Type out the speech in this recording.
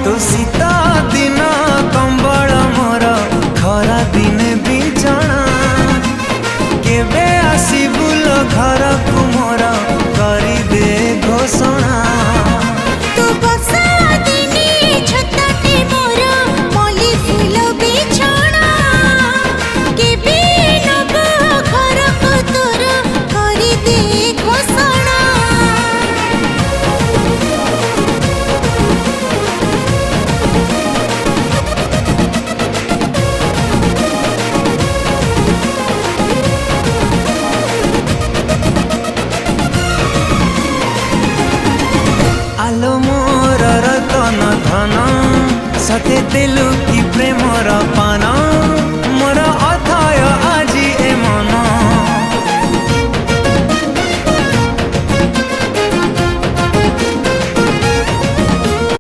तू शीता दिन कंबल मोर खरा दिने बिछଣା केबे आसीबुल घर को मोर करी दे घोषणा आलो मोर रतन धन सते तेलु